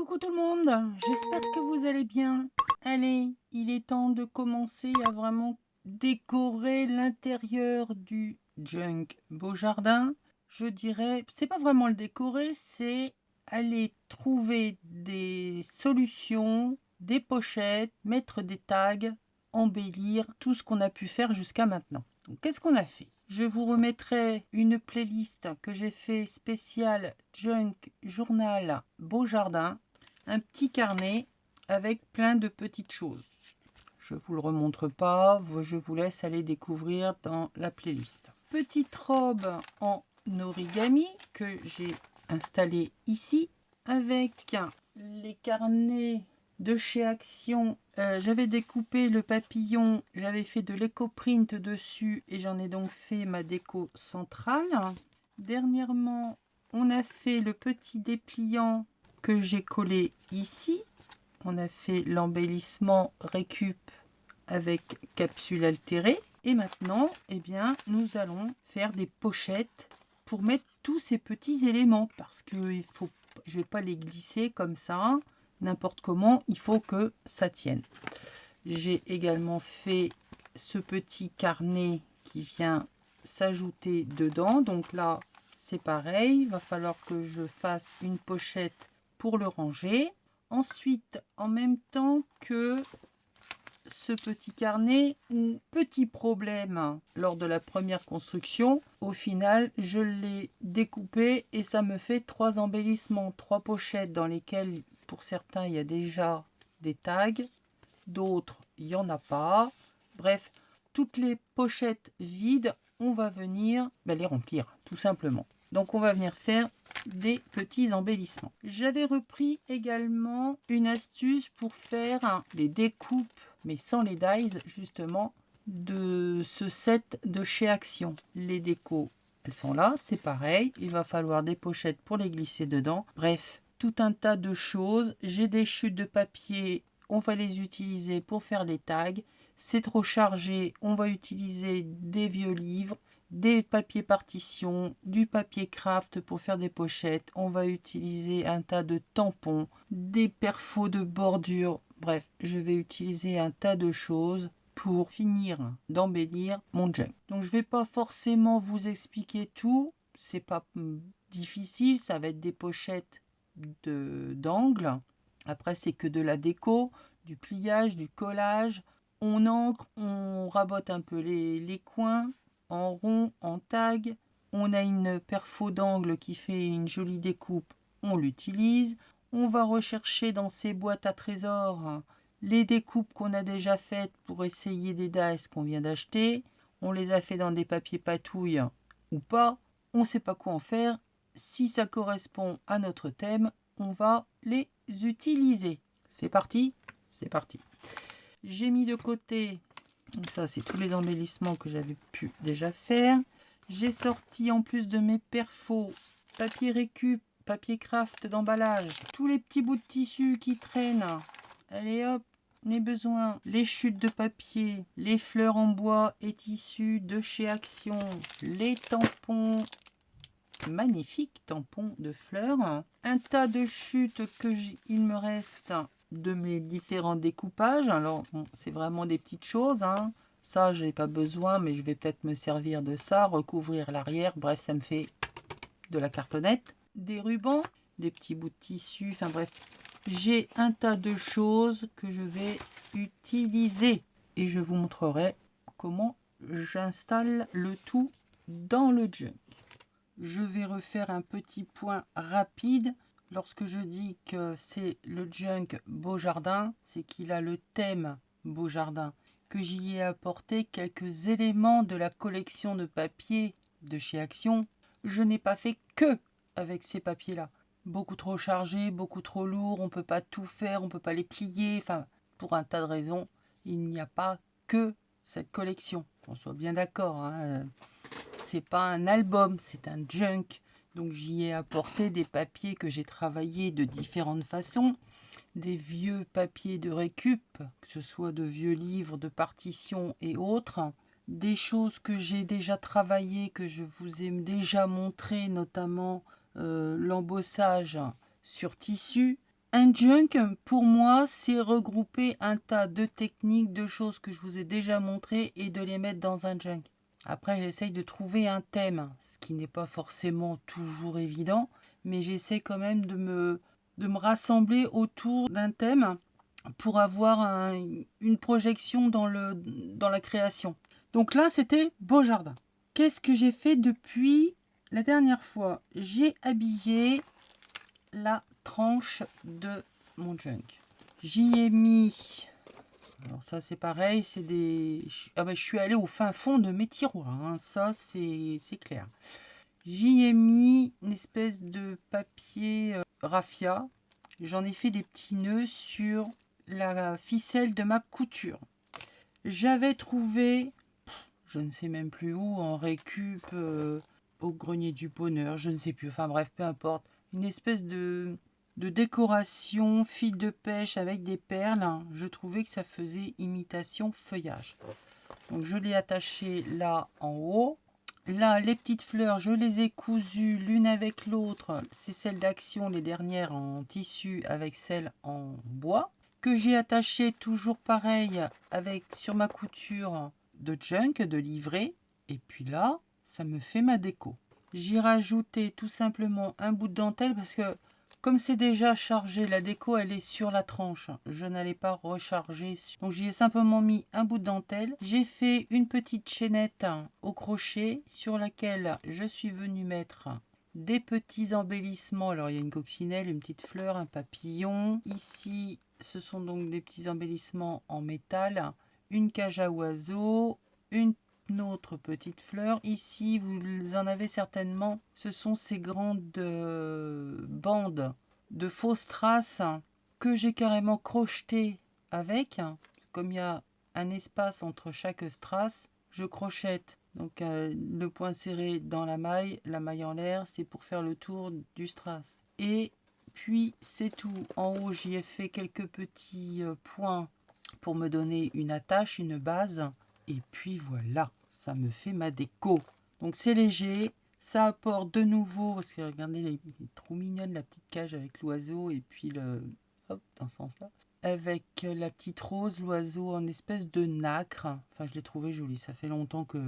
Coucou tout le monde, j'espère que vous allez bien. Allez, il est temps de commencer à vraiment décorer l'intérieur du Junk Beau Jardin. Je dirais, c'est pas vraiment le décorer, c'est aller trouver des solutions, des pochettes, mettre des tags, embellir tout ce qu'on a pu faire jusqu'à maintenant. Donc, qu'est-ce qu'on a fait? Je vous remettrai une playlist que j'ai fait spéciale Junk Journal Beau Jardin, un petit carnet avec plein de petites choses. Je ne vous le remontre pas, je vous laisse aller découvrir dans la playlist. Petite robe en origami que j'ai installée ici avec les carnets de chez Action. J'avais découpé le papillon, j'avais fait de l'éco-print dessus et j'en ai donc fait ma déco centrale. Dernièrement, on a fait le petit dépliant que j'ai collé ici. On a fait l'embellissement récup avec capsule altérée. Et maintenant, eh bien, nous allons faire des pochettes pour mettre tous ces petits éléments. Parce que je ne vais pas les glisser comme ça, n'importe comment. Il faut que ça tienne. J'ai également fait ce petit carnet qui vient s'ajouter dedans. Donc là, c'est pareil. Il va falloir que je fasse une pochette pour le ranger. Ensuite, en même temps que ce petit carnet, petit problème lors de la première construction, au final, je l'ai découpé et ça me fait 3 embellissements, 3 pochettes dans lesquelles, pour certains, il y a déjà des tags, d'autres, il n'y en a pas. Bref, toutes les pochettes vides, on va venir les remplir, tout simplement. Donc on va venir faire des petits embellissements. J'avais repris également une astuce pour faire les découpes, mais sans les dies, justement, de ce set de chez Action. Les décos, elles sont là, c'est pareil. Il va falloir des pochettes pour les glisser dedans. Bref, tout un tas de choses. J'ai des chutes de papier, on va les utiliser pour faire les tags. C'est trop chargé, on va utiliser des vieux livres, des papiers partitions, du papier craft pour faire des pochettes. On va utiliser un tas de tampons, des perfos de bordure. Bref, je vais utiliser un tas de choses pour finir d'embellir mon junk. Donc je ne vais pas forcément vous expliquer tout. C'est pas difficile, ça va être des pochettes d'angle. Après, c'est que de la déco, du pliage, du collage. On encre, on rabote un peu les coins en rond, en tag. On a une perfo d'angle qui fait une jolie découpe. On l'utilise. On va rechercher dans ces boîtes à trésors les découpes qu'on a déjà faites pour essayer des dies qu'on vient d'acheter. On les a fait dans des papiers patouilles ou pas. On ne sait pas quoi en faire. Si ça correspond à notre thème, on va les utiliser. C'est parti? C'est parti. J'ai mis de côté, donc ça c'est tous les embellissements que j'avais pu déjà faire. J'ai sorti en plus de mes perfos, papier récup, papier craft d'emballage, tous les petits bouts de tissu qui traînent. Allez hop, on a besoin. Les chutes de papier, les fleurs en bois et tissu de chez Action, les tampons, magnifiques tampons de fleurs, un tas de chutes il me reste de mes différents découpages. Alors bon, c'est vraiment des petites choses, hein. Ça j'ai pas besoin, mais je vais peut-être me servir de ça, recouvrir l'arrière. Bref, ça me fait de la cartonnette, des rubans, des petits bouts de tissu, enfin bref, j'ai un tas de choses que je vais utiliser et je vous montrerai comment j'installe le tout dans le junk. Je vais refaire un petit point rapide. Lorsque je dis que c'est le junk Beau Jardin, c'est qu'il a le thème Beau Jardin, que j'y ai apporté quelques éléments de la collection de papier de chez Action. Je n'ai pas fait que avec ces papiers-là. Beaucoup trop chargés, beaucoup trop lourds, on ne peut pas tout faire, on ne peut pas les plier, enfin, pour un tas de raisons, il n'y a pas que cette collection. Qu'on soit bien d'accord, hein. C'est pas un album, c'est un junk. Donc j'y ai apporté des papiers que j'ai travaillés de différentes façons. Des vieux papiers de récup, que ce soit de vieux livres, de partitions et autres. Des choses que j'ai déjà travaillées, que je vous ai déjà montré, notamment l'embossage sur tissu. Un junk, pour moi, c'est regrouper un tas de techniques, de choses que je vous ai déjà montrées et de les mettre dans un junk. Après, j'essaye de trouver un thème, ce qui n'est pas forcément toujours évident, mais j'essaie quand même de me rassembler autour d'un thème pour avoir une projection dans la création. Donc là, c'était Beau Jardin. Qu'est-ce que j'ai fait depuis la dernière fois? J'ai habillé la tranche de mon junk. J'y ai mis... Alors ça c'est pareil, c'est des... Ah ben, je suis allée au fin fond de mes tiroirs, hein. Ça c'est clair. J'y ai mis une espèce de papier raffia. J'en ai fait des petits nœuds sur la ficelle de ma couture. J'avais trouvé, je ne sais même plus où, en récup, au grenier du bonheur, je ne sais plus, enfin bref, peu importe, une espèce de décoration fil de pêche avec des perles. Je trouvais que ça faisait imitation feuillage. Donc je l'ai attaché là en haut. Là, les petites fleurs, je les ai cousues l'une avec l'autre. C'est celle d'Action, les dernières en tissu avec celle en bois. Que j'ai attaché toujours pareil avec sur ma couture de junk, de livret. Et puis là, ça me fait ma déco. J'ai rajouté tout simplement un bout de dentelle parce que comme c'est déjà chargé, la déco elle est sur la tranche. Je n'allais pas recharger. Donc j'y ai simplement mis un bout de dentelle. J'ai fait une petite chaînette au crochet sur laquelle je suis venue mettre des petits embellissements. Alors il y a une coccinelle, une petite fleur, un papillon. Ici, ce sont donc des petits embellissements en métal. Une cage à oiseaux, une autre petite fleur. Ici, vous en avez certainement. Ce sont ces grandes bandes de fausses strass que j'ai carrément crochetées avec. Comme il y a un espace entre chaque strass, je crochette. Donc le point serré dans la maille en l'air, c'est pour faire le tour du strass. Et puis c'est tout. En haut, j'y ai fait quelques petits points pour me donner une attache, une base. Et puis voilà, ça me fait ma déco. Donc c'est léger, ça apporte de nouveau, parce que regardez, elle est trop mignonne la petite cage avec l'oiseau et puis le... Hop, dans ce sens-là. Avec la petite rose, l'oiseau en espèce de nacre. Enfin, je l'ai trouvé joli, ça fait longtemps que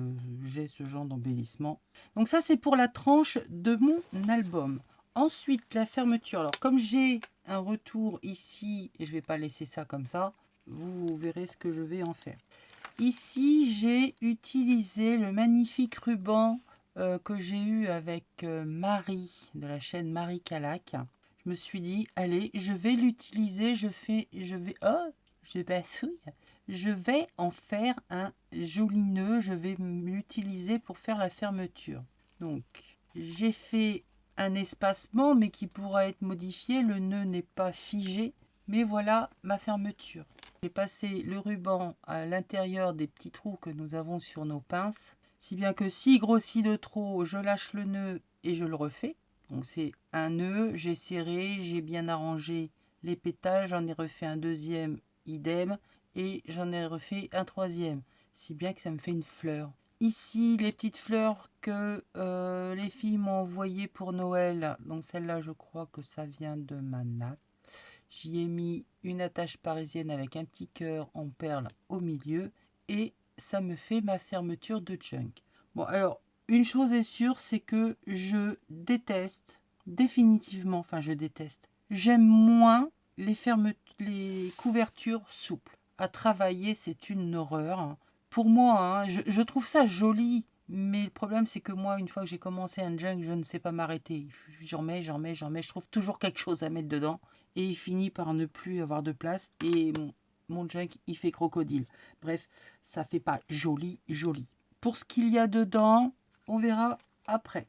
j'ai ce genre d'embellissement. Donc ça, c'est pour la tranche de mon album. Ensuite, la fermeture. Alors, comme j'ai un retour ici, et je ne vais pas laisser ça comme ça, vous verrez ce que je vais en faire. Ici, j'ai utilisé le magnifique ruban que j'ai eu avec Marie, de la chaîne Marie Calac. Je me suis dit, allez, je vais l'utiliser, je vais en faire un joli nœud, je vais l'utiliser pour faire la fermeture. Donc, j'ai fait un espacement, mais qui pourra être modifié, le nœud n'est pas figé, mais voilà ma fermeture. J'ai passé le ruban à l'intérieur des petits trous que nous avons sur nos pinces, si bien que s'il grossit de trop, je lâche le nœud et je le refais. Donc c'est un nœud, j'ai serré, j'ai bien arrangé les pétales, j'en ai refait un deuxième, idem, et j'en ai refait un troisième, si bien que ça me fait une fleur. Ici, les petites fleurs que les filles m'ont envoyées pour Noël, donc celle-là, je crois que ça vient de Manac. J'y ai mis une attache parisienne avec un petit cœur en perles au milieu et ça me fait ma fermeture de junk. Bon, alors, une chose est sûre, c'est que je déteste définitivement, enfin je déteste, j'aime moins les couvertures souples. À travailler, c'est une horreur. Pour moi, hein, je trouve ça joli, mais le problème, c'est que moi, une fois que j'ai commencé un junk, je ne sais pas m'arrêter. J'en mets, je trouve toujours quelque chose à mettre dedans et il finit par ne plus avoir de place et mon junk il fait crocodile. Bref, ça fait pas joli. Pour ce qu'il y a dedans, on verra après.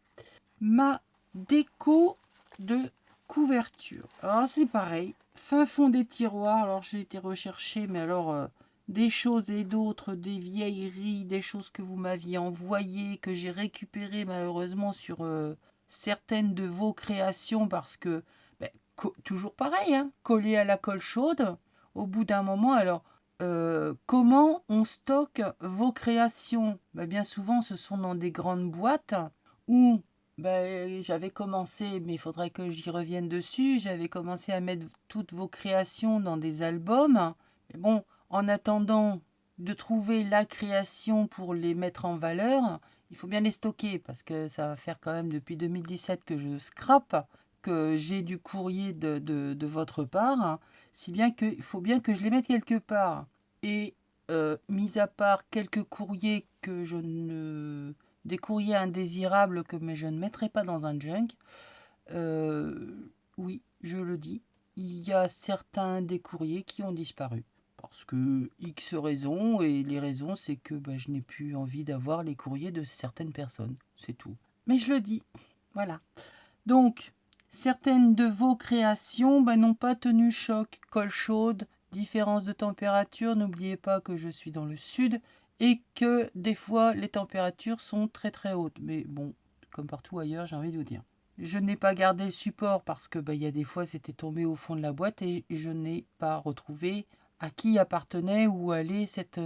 Ma déco de couverture. Alors c'est pareil, fin fond des tiroirs. Alors j'ai été rechercher, mais alors des choses et d'autres, des vieilleries, des choses que vous m'aviez envoyées, que j'ai récupérées malheureusement sur certaines de vos créations parce que toujours pareil, hein, collé à la colle chaude, au bout d'un moment, alors, comment on stocke vos créations? Bien souvent, ce sont dans des grandes boîtes où j'avais commencé, mais il faudrait que j'y revienne dessus. J'avais commencé à mettre toutes vos créations dans des albums. Mais bon, en attendant de trouver la création pour les mettre en valeur, il faut bien les stocker parce que ça va faire quand même depuis 2017 que je scrape, que j'ai du courrier de votre part, hein. Si bien qu'il faut bien que je les mette quelque part. Et mis à part quelques courriers que je ne des courriers indésirables que mais je ne mettrai pas dans un junk. Euh, oui, je le dis, il y a certains des courriers qui ont disparu. Parce que X raisons, et les raisons, c'est que je n'ai plus envie d'avoir les courriers de certaines personnes. C'est tout. Mais je le dis. Voilà. Donc, certaines de vos créations n'ont pas tenu choc. Colle chaude, différence de température. N'oubliez pas que je suis dans le sud et que des fois les températures sont très très hautes. Mais bon, comme partout ailleurs, j'ai envie de vous dire. Je n'ai pas gardé le support parce que il y a des fois c'était tombé au fond de la boîte et je n'ai pas retrouvé à qui appartenait ou allait cet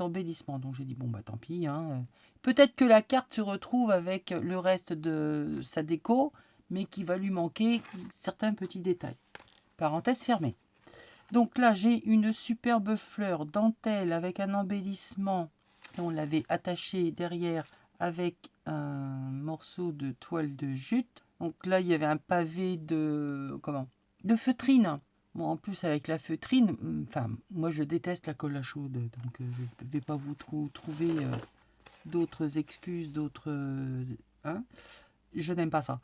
embellissement. Donc j'ai dit bon tant pis, hein. Peut-être que la carte se retrouve avec le reste de sa déco, mais qu'il va lui manquer certains petits détails. Parenthèse fermée. Donc là, j'ai une superbe fleur dentelle avec un embellissement. On l'avait attaché derrière avec un morceau de toile de jute. Donc là, il y avait un pavé de feutrine. Bon, en plus, avec la feutrine, moi, je déteste la colle à chaude. Donc, je ne vais pas vous trouver d'autres excuses, hein. Je n'aime pas ça.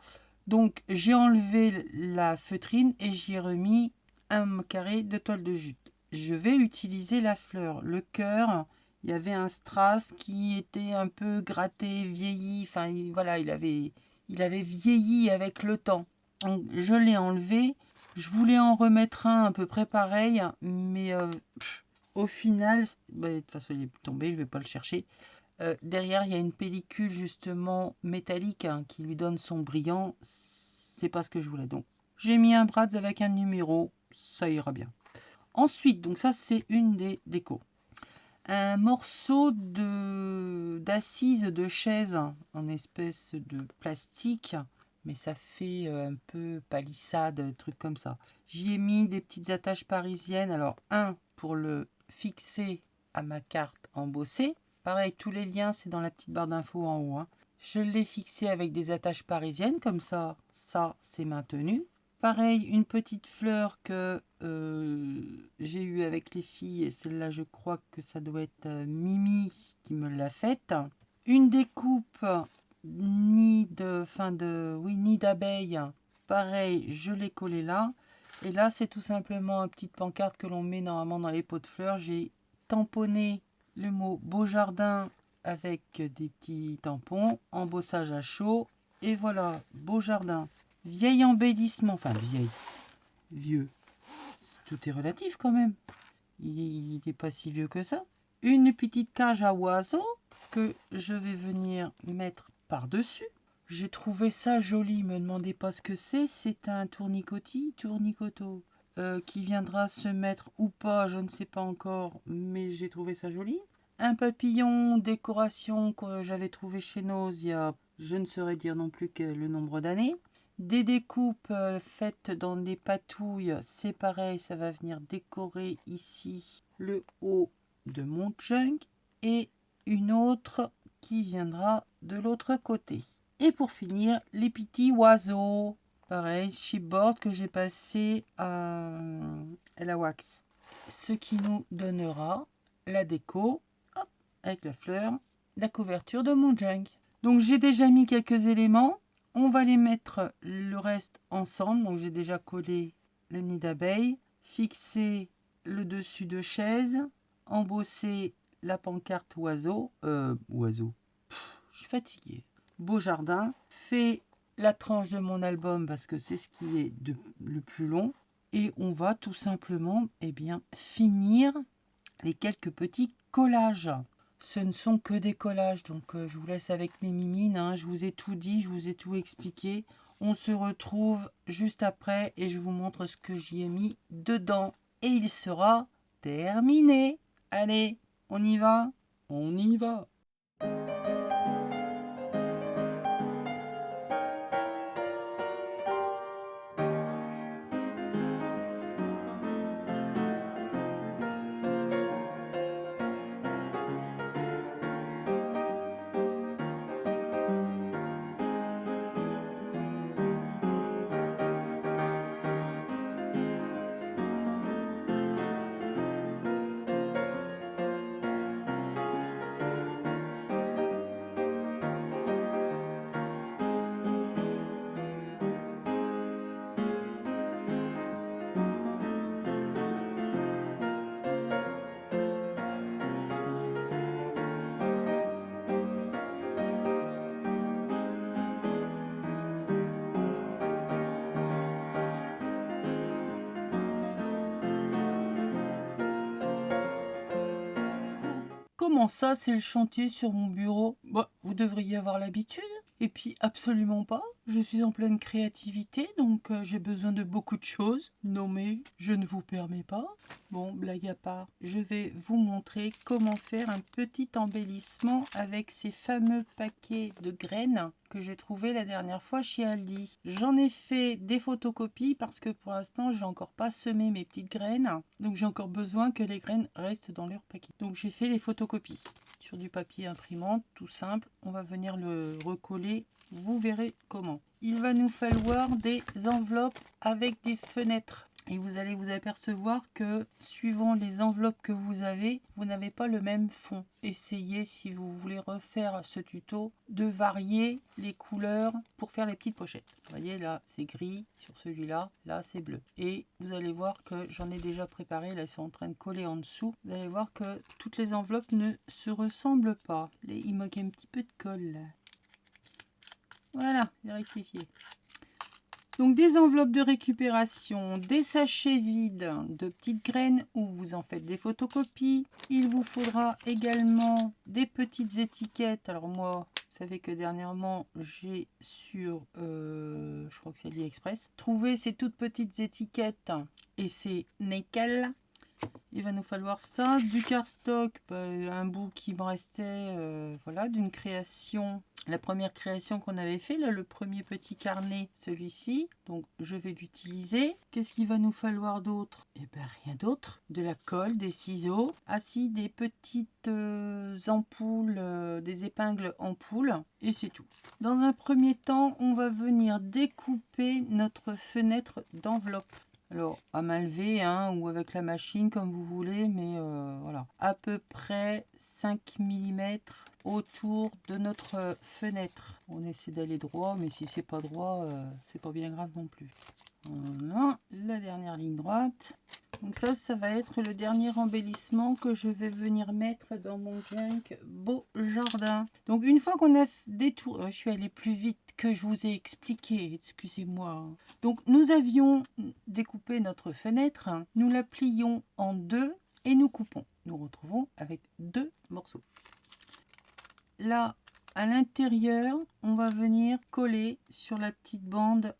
Donc, j'ai enlevé la feutrine et j'y ai remis un carré de toile de jute. Je vais utiliser la fleur. Le cœur, il y avait un strass qui était un peu gratté, vieilli. Enfin, voilà, il avait vieilli avec le temps. Donc, je l'ai enlevé. Je voulais en remettre un à peu près pareil, mais au final, de toute façon, il est tombé, je ne vais pas le chercher. Derrière, il y a une pellicule justement métallique qui lui donne son brillant. C'est pas ce que je voulais. Donc, j'ai mis un Bratz avec un numéro. Ça ira bien. Ensuite, donc ça, c'est une des décos. Un morceau d'assise de chaise en espèce de plastique, mais ça fait un peu palissade, truc comme ça. J'y ai mis des petites attaches parisiennes. Alors, un pour le fixer à ma carte embossée. Pareil, tous les liens, c'est dans la petite barre d'infos en haut, hein. Je l'ai fixé avec des attaches parisiennes, comme ça c'est maintenu. Pareil, une petite fleur que j'ai eue avec les filles, et celle-là, je crois que ça doit être Mimi qui me l'a faite. Une découpe nid d'abeille. Pareil, je l'ai collé là. Et là, c'est tout simplement une petite pancarte que l'on met normalement dans les pots de fleurs. J'ai tamponné le mot Beau Jardin avec des petits tampons, embossage à chaud. Et voilà, Beau Jardin. Vieil embellissement, vieux. Tout est relatif quand même. Il n'est pas si vieux que ça. Une petite cage à oiseaux que je vais venir mettre par-dessus. J'ai trouvé ça joli, me demandez pas ce que c'est. C'est un tournicoto, qui viendra se mettre ou pas, je ne sais pas encore, mais j'ai trouvé ça joli. Un papillon décoration que j'avais trouvé chez Noz il y a, je ne saurais dire non plus que le nombre d'années. Des découpes faites dans des patouilles, c'est pareil, ça va venir décorer ici le haut de mon junk. Et une autre qui viendra de l'autre côté. Et pour finir, les petits oiseaux. Pareil, chipboard que j'ai passé à la wax. Ce qui nous donnera la déco, hop, avec la fleur, la couverture de mon junk. Donc j'ai déjà mis quelques éléments. On va les mettre le reste ensemble. Donc j'ai déjà collé le nid d'abeille, fixé le dessus de chaise, embossé la pancarte oiseau. Je suis fatiguée. Beau Jardin, fait la tranche de mon album parce que c'est ce qui est le plus long. Et on va tout simplement finir les quelques petits collages. Ce ne sont que des collages, donc je vous laisse avec mes mimines, hein. Je vous ai tout dit, je vous ai tout expliqué. On se retrouve juste après et je vous montre ce que j'y ai mis dedans. Et il sera terminé. Allez, on y va? On y va. comment ça, c'est le chantier sur mon bureau? Bah, vous devriez avoir l'habitude. Et puis, absolument pas. Je suis en pleine créativité, donc j'ai besoin de beaucoup de choses. Non mais, je ne vous permets pas. Bon, blague à part, je vais vous montrer comment faire un petit embellissement avec ces fameux paquets de graines que j'ai trouvé la dernière fois chez Aldi. J'en ai fait des photocopies parce que pour l'instant, j'ai encore pas semé mes petites graines. Donc j'ai encore besoin que les graines restent dans leur paquet. Donc j'ai fait les photocopies sur du papier imprimante, tout simple. On va venir le recoller, vous verrez comment. Il va nous falloir des enveloppes avec des fenêtres. Et vous allez vous apercevoir que suivant les enveloppes que vous avez, vous n'avez pas le même fond. Essayez, si vous voulez refaire ce tuto, de varier les couleurs pour faire les petites pochettes. Vous voyez là, c'est gris sur celui-là, là c'est bleu. Et vous allez voir que j'en ai déjà préparé, là ils sont en train de coller en dessous. Vous allez voir que toutes les enveloppes ne se ressemblent pas. Là, il manque un petit peu de colle là. Voilà, j'ai rectifié. Donc des enveloppes de récupération, des sachets vides de petites graines où vous en faites des photocopies. Il vous faudra également des petites étiquettes. Alors moi, vous savez que dernièrement, j'ai sur, je crois que c'est AliExpress, trouvé ces toutes petites étiquettes et c'est nickel. Il va nous falloir ça, du cardstock, un bout qui me restait, voilà, d'une création, la première création qu'on avait fait, là, le premier petit carnet, celui-ci. Donc je vais l'utiliser. Qu'est-ce qu'il va nous falloir d'autre? Eh bien rien d'autre. De la colle, des ciseaux, si des petites ampoules, des épingles ampoules, et c'est tout. Dans un premier temps, on va venir découper notre fenêtre d'enveloppe. Alors, à main levée, hein, ou avec la machine, comme vous voulez, mais voilà. À peu près 5 mm autour de notre fenêtre. On essaie d'aller droit, mais si c'est pas droit, c'est pas bien grave non plus. Voilà, la dernière ligne droite. Donc ça va être le dernier embellissement que je vais venir mettre dans mon junk beau jardin. Donc une fois qu'on a détourné, je suis allée plus vite que je vous ai expliqué, excusez-moi. Donc nous avions découpé notre fenêtre, nous la plions en deux et nous coupons. Nous retrouvons avec deux morceaux. Là, à l'intérieur, on va venir coller sur la petite bande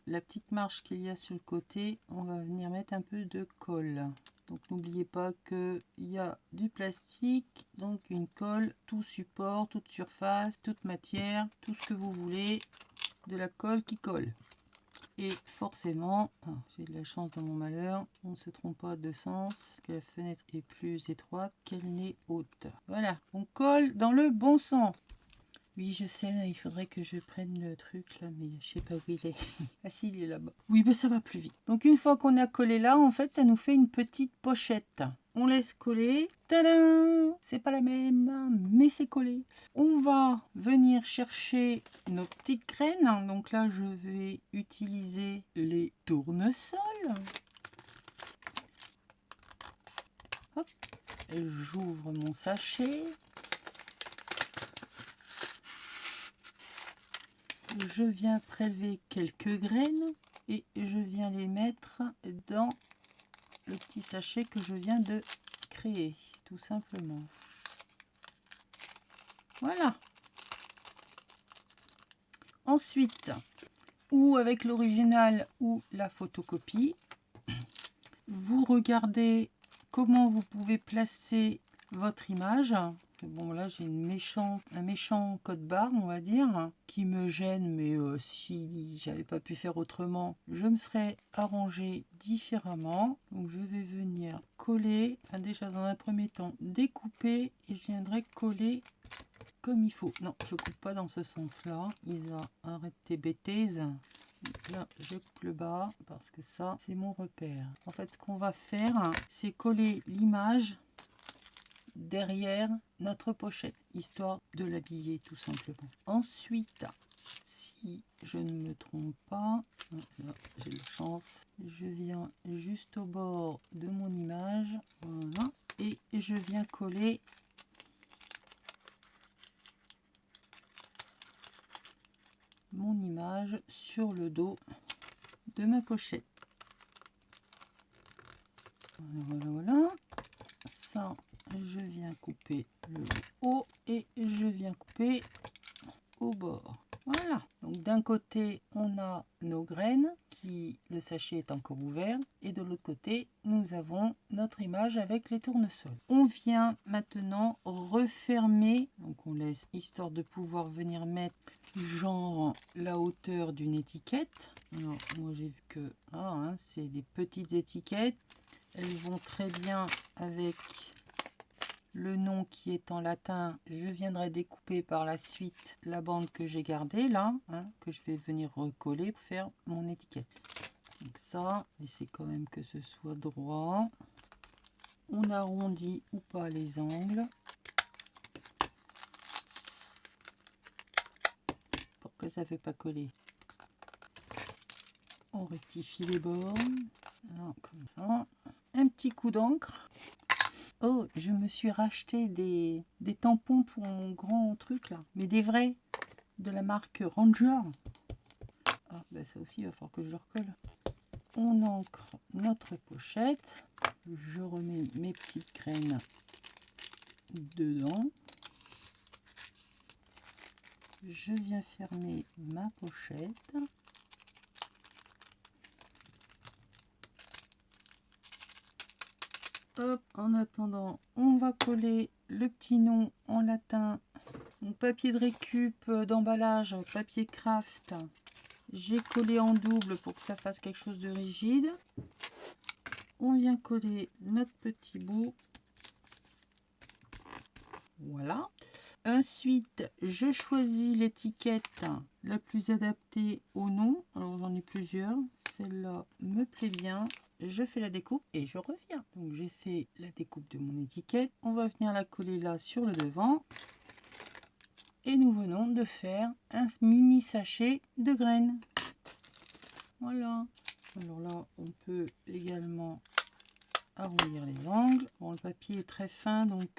la petite marche qu'il y a sur le côté. On va venir mettre un peu de colle. Donc n'oubliez pas qu'il y a du plastique, donc une colle, tout support, toute surface, toute matière, tout ce que vous voulez, de la colle qui colle. Et forcément, j'ai de la chance dans mon malheur, on ne se trompe pas de sens, que la fenêtre est plus étroite qu'elle n'est haute. Voilà, on colle dans le bon sens. Oui, je sais, il faudrait que je prenne le truc là, mais je sais pas où il est. Ah si, il est là-bas. Oui, mais ça va plus vite. Donc une fois qu'on a collé là, en fait, ça nous fait une petite pochette. On laisse coller. Tadam! C'est pas la même, mais c'est collé. On va venir chercher nos petites graines. Donc là, je vais utiliser les tournesols. Hop, j'ouvre mon sachet. Je viens prélever quelques graines et je viens les mettre dans le petit sachet que je viens de créer, tout simplement. Voilà. Ensuite, ou avec l'original ou la photocopie, vous regardez comment vous pouvez placer votre image. Bon, là j'ai un méchant code barre, on va dire, qui me gêne, mais si j'avais pas pu faire autrement, je me serais arrangé différemment. Donc je vais venir coller, enfin déjà dans un premier temps découper, et je viendrai coller comme il faut. Non, je coupe pas dans ce sens-là. Isa, arrête tes bêtises. Donc là, je coupe le bas parce que ça, c'est mon repère. En fait, ce qu'on va faire, c'est coller l'image derrière notre pochette, histoire de l'habiller tout simplement. Ensuite, si je ne me trompe pas, là j'ai de la chance, je viens juste au bord de mon image, voilà, et je viens coller mon image sur le dos de ma pochette. Voilà, voilà, voilà. ça, je viens couper le haut et je viens couper au bord. Voilà, donc d'un côté on a nos graines, le sachet est encore ouvert, et de l'autre côté nous avons notre image avec les tournesols. On vient maintenant refermer, donc on laisse histoire de pouvoir venir mettre genre la hauteur d'une étiquette. Alors moi j'ai vu que c'est des petites étiquettes, elles vont très bien avec le nom qui est en latin. Je viendrai découper par la suite la bande que j'ai gardée là, que je vais venir recoller pour faire mon étiquette. Donc ça, essayez quand même que ce soit droit. On arrondit ou pas les angles pour que ça ne fait pas coller. On rectifie les bords. Alors, comme ça. Un petit coup d'encre. Oh, je me suis racheté des tampons pour mon grand truc là, mais des vrais, de la marque Ranger. Ah, bah ça aussi, il va falloir que je le recolle. On ancre notre pochette. Je remets mes petites graines dedans. Je viens fermer ma pochette. Hop, en attendant, on va coller le petit nom en latin. Mon papier de récup d'emballage, papier craft. J'ai collé en double pour que ça fasse quelque chose de rigide. On vient coller notre petit bout. Voilà. Ensuite, je choisis l'étiquette la plus adaptée au nom. Alors j'en ai plusieurs. Celle-là me plaît bien. Je fais la découpe et je reviens. Donc j'ai fait la découpe de mon étiquette. On va venir la coller là sur le devant. Et nous venons de faire un mini sachet de graines. Voilà. Alors là, on peut également arrondir les angles. Bon, le papier est très fin, donc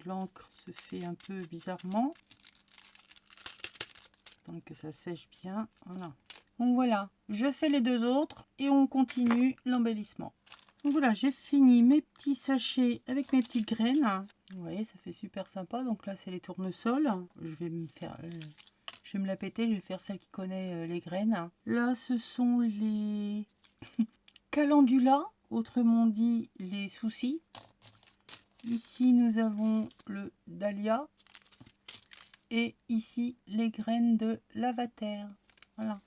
l'encre se fait un peu bizarrement. Tant que ça sèche bien. Voilà. Donc voilà, je fais les deux autres et on continue l'embellissement. Donc voilà, j'ai fini mes petits sachets avec mes petites graines. Vous voyez, ça fait super sympa. Donc là, c'est les tournesols. Je vais me faire... je vais me la péter, je vais faire celle qui connaît les graines. Là, ce sont les calendulas, autrement dit les soucis. Ici, nous avons le dahlia. Et ici, les graines de lavater. Voilà.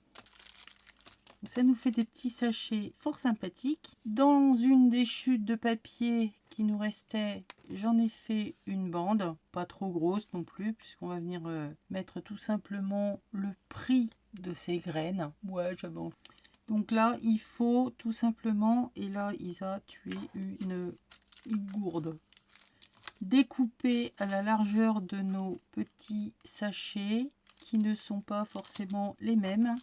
Donc ça nous fait des petits sachets fort sympathiques. Dans une des chutes de papier qui nous restait, j'en ai fait une bande. Pas trop grosse non plus, puisqu'on va venir mettre tout simplement le prix de ces graines. Ouais, j'avais envie. Donc là, il faut tout simplement, et là, Isa, tu es une gourde. Découper à la largeur de nos petits sachets qui ne sont pas forcément les mêmes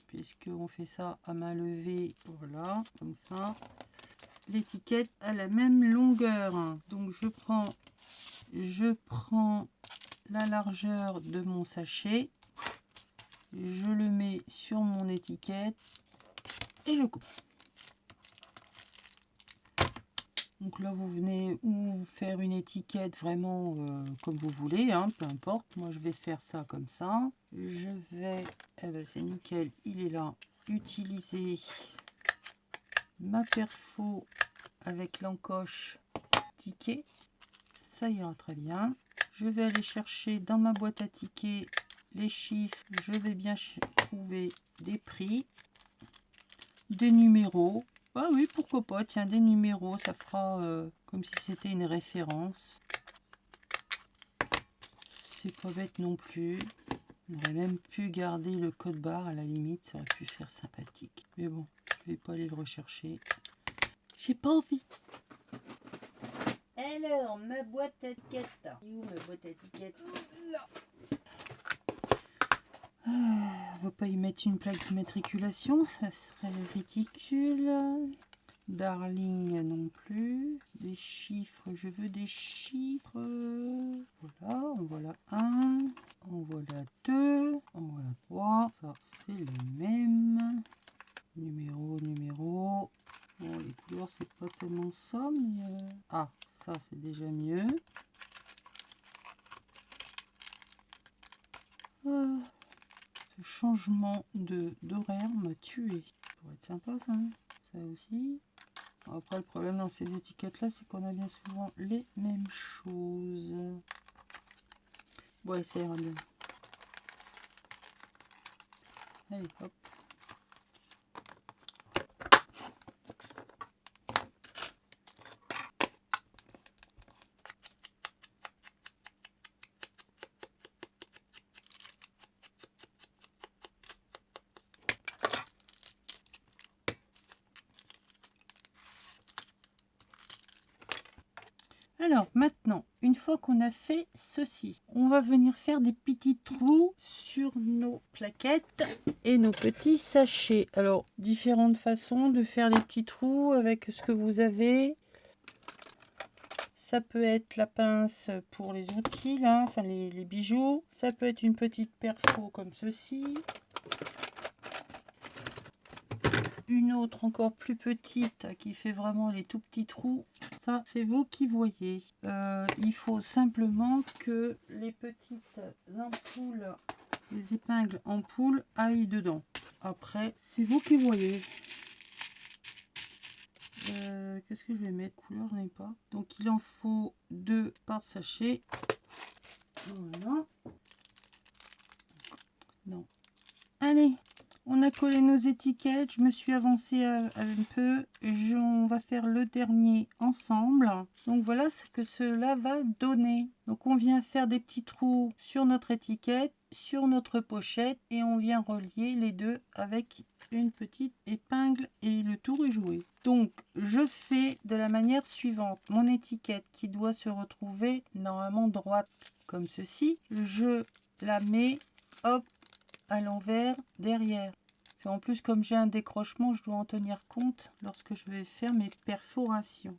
puisqu'on fait ça à main levée, voilà, comme ça. L'étiquette a la même longueur, donc je prends la largeur de mon sachet, je le mets sur mon étiquette et je coupe. Donc là, vous venez ou faire une étiquette vraiment comme vous voulez, peu importe. Moi, je vais faire ça comme ça. Je vais, c'est nickel, il est là, utiliser ma perfo avec l'encoche ticket. Ça ira très bien. Je vais aller chercher dans ma boîte à tickets les chiffres. Je vais bien trouver des prix, des numéros. Ah oui, pourquoi pas, tiens, des numéros, ça fera comme si c'était une référence. C'est pas bête non plus. On aurait même pu garder le code barre à la limite, ça aurait pu faire sympathique. Mais bon, je vais pas aller le rechercher. J'ai pas envie. Alors, ma boîte à étiquettes. Où ma boîte à étiquettes? Là. On va pas y mettre une plaque d'immatriculation, ça serait ridicule. Darling non plus. Des chiffres, je veux des chiffres. Voilà, en voilà un. En voilà deux. En voilà trois. Ça, c'est le même. Numéro. Bon, les couleurs, c'est pas tellement ça, mais... Ah, Ça, c'est déjà mieux. Ce changement d'horaire m'a tué. Ça pourrait être sympa, ça. Hein, ça aussi. Après, le problème dans ces étiquettes-là, c'est qu'on a bien souvent les mêmes choses. Ouais, ça ira bien. Allez, hop. Alors maintenant, une fois qu'on a fait ceci, on va venir faire des petits trous sur nos plaquettes et nos petits sachets. Alors, différentes façons de faire les petits trous avec ce que vous avez. Ça peut être la pince pour les outils, là, enfin les bijoux. Ça peut être une petite perfo comme ceci. Une autre encore plus petite qui fait vraiment les tout petits trous. Ça, c'est vous qui voyez. Il faut simplement que les petites ampoules, les épingles ampoules aillent dedans. Après, c'est vous qui voyez. Qu'est-ce que je vais mettre? Couleur, je n'ai pas. Donc, il en faut 2 par sachet. Voilà. Non. Allez, on a collé nos étiquettes. Je me suis avancée un peu. On va faire le dernier ensemble. Donc voilà ce que cela va donner. Donc on vient faire des petits trous sur notre étiquette, sur notre pochette, et on vient relier les deux avec une petite épingle et le tour est joué. Donc je fais de la manière suivante. Mon étiquette qui doit se retrouver normalement droite comme ceci, je la mets, hop, à l'envers derrière. En plus, comme j'ai un décrochement, je dois en tenir compte lorsque je vais faire mes perforations.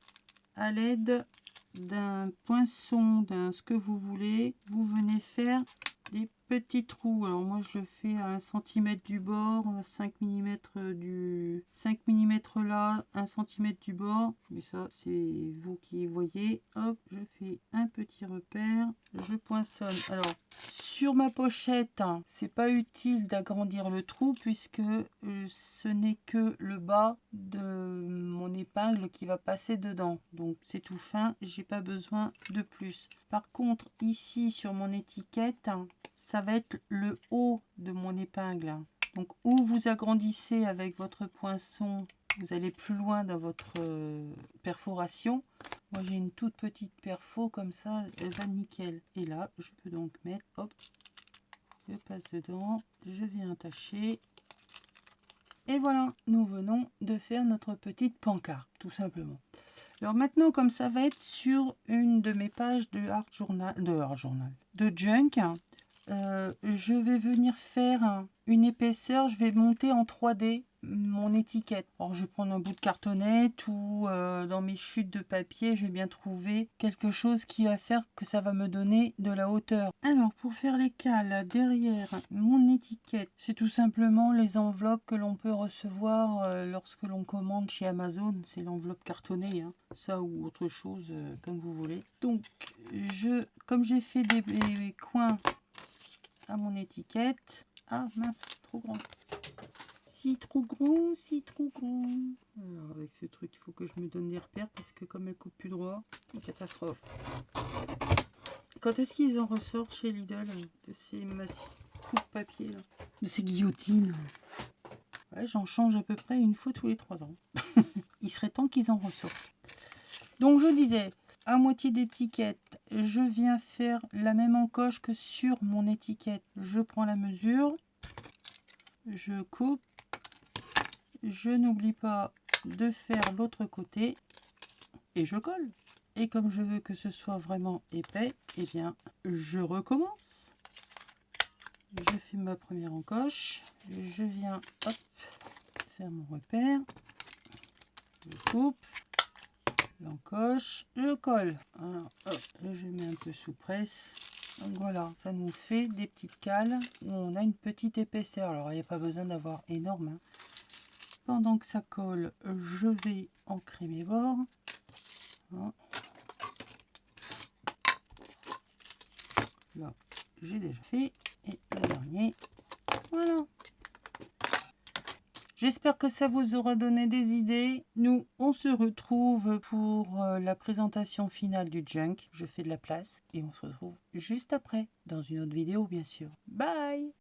À l'aide d'un poinçon, d'un ce que vous voulez, vous venez faire des petits trous. Alors moi je le fais à 1 cm du bord, 5 mm du 5 mm là, 1 cm du bord. Mais ça c'est vous qui voyez. Hop, je fais un petit repère, je poinçonne. Alors sur ma pochette, hein, c'est pas utile d'agrandir le trou puisque ce n'est que le bas de mon épingle qui va passer dedans. Donc c'est tout fin, j'ai pas besoin de plus. Par contre ici sur mon étiquette, ça va être le haut de mon épingle. Donc où vous agrandissez avec votre poinçon, vous allez plus loin dans votre perforation. Moi j'ai une toute petite perfo comme ça, elle va nickel. Et là je peux donc mettre, hop, je passe dedans, je viens attacher. Et voilà, nous venons de faire notre petite pancarte, tout simplement. Alors maintenant, comme ça va être sur une de mes pages de de junk, je vais venir faire une épaisseur, je vais monter en 3D mon étiquette. Alors je vais prendre un bout de cartonnette ou dans mes chutes de papier, je vais bien trouver quelque chose qui va faire que ça va me donner de la hauteur. Alors pour faire les cales derrière mon étiquette, c'est tout simplement les enveloppes que l'on peut recevoir lorsque l'on commande chez Amazon. C'est l'enveloppe cartonnée, hein. Ça ou autre chose comme vous voulez. Donc comme j'ai fait des coins à mon étiquette. Ah mince, trop grand. Si trop grand, si trop grand. Alors avec ce truc, il faut que je me donne des repères parce que comme elle coupe plus droit, une catastrophe. Quand est-ce qu'ils en ressortent chez Lidl de ces coupes papier là, de ces guillotines? Ouais, j'en change à peu près une fois tous les 3 ans. Il serait temps qu'ils en ressortent. Donc je disais, à moitié d'étiquette, je viens faire la même encoche que sur mon étiquette. Je prends la mesure, je coupe, je n'oublie pas de faire l'autre côté et je colle. Et comme je veux que ce soit vraiment épais, eh bien je recommence. Je fais ma première encoche, je viens hop, faire mon repère, je coupe, l'encoche, je colle. Alors, hop, je mets un peu sous presse. Donc voilà, ça nous fait des petites cales où on a une petite épaisseur. Alors il n'y a pas besoin d'avoir énorme, hein. Pendant que ça colle, je vais ancrer mes bords. Voilà. Là, j'ai déjà fait. Et le dernier. Voilà. J'espère que ça vous aura donné des idées. Nous, on se retrouve pour la présentation finale du junk. Je fais de la place et on se retrouve juste après, dans une autre vidéo bien sûr. Bye!